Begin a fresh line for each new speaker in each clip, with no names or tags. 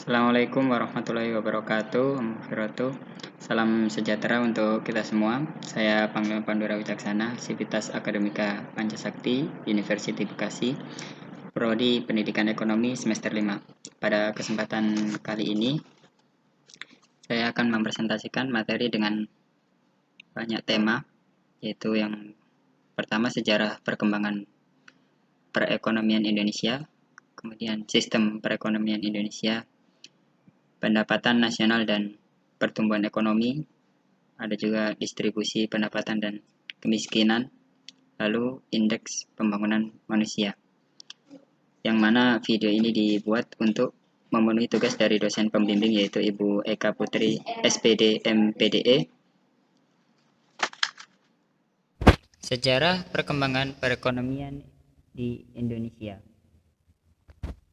Assalamualaikum warahmatullahi wabarakatuh. Salam sejahtera untuk kita semua. Saya Panglima Pandura Wicaksana, Sivitas Akademika Pancasakti, University Bekasi, Prodi Pendidikan Ekonomi semester 5. Pada kesempatan kali ini, saya akan mempresentasikan materi dengan banyak tema, yaitu yang pertama sejarah perkembangan perekonomian Indonesia, kemudian sistem perekonomian Indonesia, pendapatan nasional dan pertumbuhan ekonomi, ada juga distribusi pendapatan dan kemiskinan, lalu indeks pembangunan manusia. Yang mana video ini dibuat untuk memenuhi tugas dari dosen pembimbing yaitu Ibu Eka Putri, SPD MPDE. Sejarah perkembangan perekonomian di Indonesia.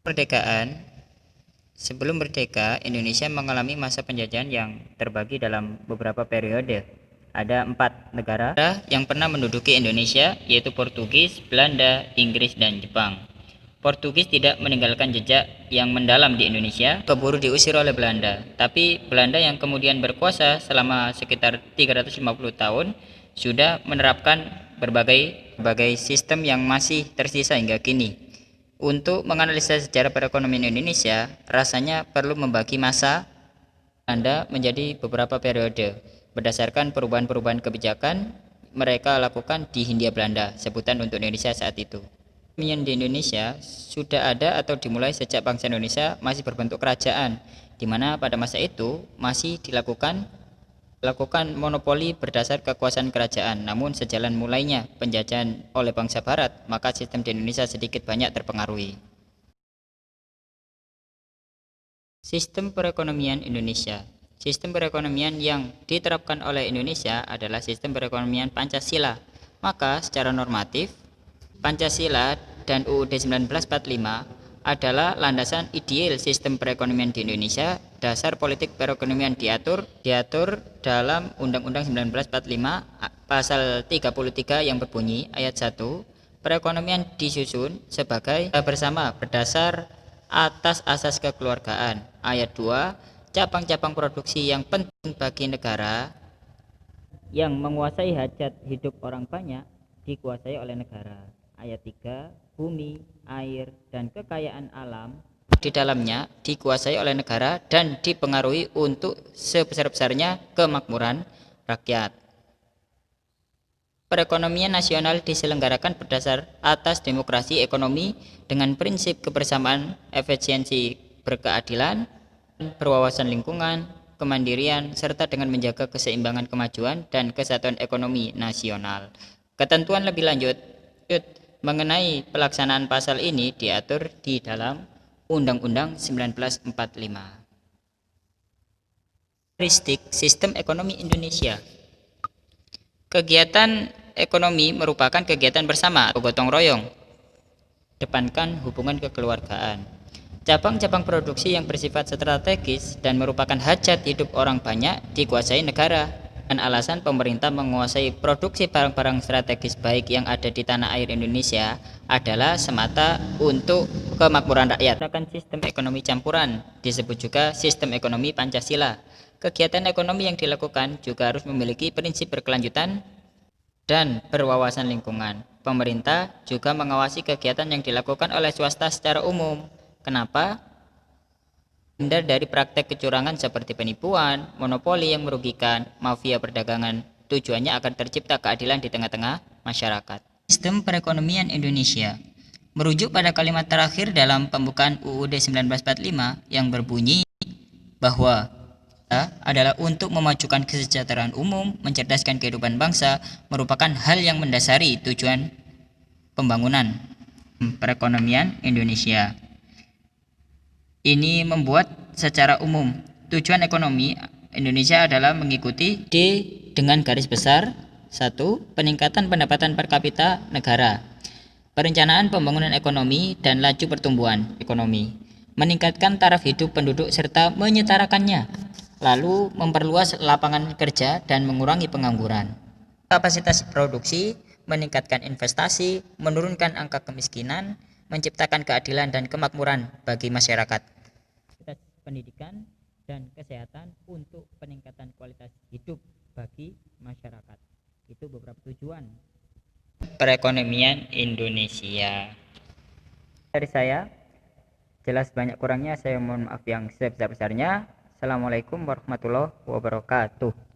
Kemerdekaan. Sebelum merdeka, Indonesia mengalami masa penjajahan yang terbagi dalam beberapa periode. Ada 4 negara yang pernah menduduki Indonesia, yaitu Portugis, Belanda, Inggris, dan Jepang. Portugis tidak meninggalkan jejak yang mendalam di Indonesia, keburu diusir oleh Belanda. Tapi Belanda yang kemudian berkuasa selama sekitar 350 tahun sudah menerapkan berbagai sistem yang masih tersisa hingga kini. Untuk menganalisa sejarah perekonomian Indonesia, rasanya perlu membagi masa Belanda menjadi beberapa periode berdasarkan perubahan-perubahan kebijakan mereka lakukan di Hindia Belanda, sebutan untuk Indonesia saat itu. Perekonomian di Indonesia sudah ada atau dimulai sejak bangsa Indonesia masih berbentuk kerajaan, di mana pada masa itu masih dilakukan monopoli berdasar kekuasaan kerajaan. Namun sejalan mulainya penjajahan oleh bangsa barat, maka sistem di Indonesia sedikit banyak terpengaruhi. Sistem perekonomian Indonesia. Sistem perekonomian yang diterapkan oleh Indonesia adalah sistem perekonomian Pancasila. Maka secara normatif, Pancasila dan UUD 1945 adalah landasan ideal sistem perekonomian di Indonesia. Dasar politik perekonomian diatur dalam Undang-Undang 1945 pasal 33 yang berbunyi ayat 1, perekonomian disusun sebagai bersama berdasar atas asas kekeluargaan. Ayat 2, cabang-cabang produksi yang penting bagi negara yang menguasai hajat hidup orang banyak dikuasai oleh negara. Ayat 3, bumi, air, dan kekayaan alam di dalamnya dikuasai oleh negara dan dipengaruhi untuk sebesar-besarnya kemakmuran rakyat. Perekonomian nasional diselenggarakan berdasar atas demokrasi ekonomi dengan prinsip kebersamaan, efisiensi, berkeadilan, berwawasan lingkungan, kemandirian, serta dengan menjaga keseimbangan kemajuan dan kesatuan ekonomi nasional. Ketentuan lebih lanjut mengenai pelaksanaan pasal ini diatur di dalam Undang-Undang 1945. Karakteristik sistem ekonomi Indonesia. Kegiatan ekonomi merupakan kegiatan bersama atau gotong royong, depankan hubungan kekeluargaan. Cabang-cabang produksi yang bersifat strategis dan merupakan hajat hidup orang banyak dikuasai negara. Dan alasan pemerintah menguasai produksi barang-barang strategis baik yang ada di tanah air Indonesia adalah semata untuk kemakmuran rakyat. Sistem ekonomi campuran disebut juga sistem ekonomi Pancasila. Kegiatan ekonomi yang dilakukan juga harus memiliki prinsip berkelanjutan dan berwawasan lingkungan. Pemerintah juga mengawasi kegiatan yang dilakukan oleh swasta secara umum. Kenapa? Hindar dari praktek kecurangan seperti penipuan, monopoli yang merugikan, mafia perdagangan. Tujuannya akan tercipta keadilan di tengah-tengah masyarakat. Sistem perekonomian Indonesia merujuk pada kalimat terakhir dalam pembukaan UUD 1945 yang berbunyi bahwa adalah untuk memajukan kesejahteraan umum, mencerdaskan kehidupan bangsa, merupakan hal yang mendasari tujuan pembangunan perekonomian Indonesia. Ini membuat secara umum tujuan ekonomi Indonesia adalah mengikuti D dengan garis besar 1. Peningkatan pendapatan per kapita negara, perencanaan pembangunan ekonomi dan laju pertumbuhan ekonomi, meningkatkan taraf hidup penduduk serta menyetarakannya, lalu memperluas lapangan kerja dan mengurangi pengangguran, kapasitas produksi, meningkatkan investasi, menurunkan angka kemiskinan, menciptakan keadilan dan kemakmuran bagi masyarakat. pendidikan, dan kesehatan untuk peningkatan kualitas hidup bagi masyarakat. Itu beberapa tujuan perekonomian Indonesia. Dari saya, jelas banyak kurangnya saya mohon maaf yang sebesar-besarnya. Assalamualaikum warahmatullahi wabarakatuh.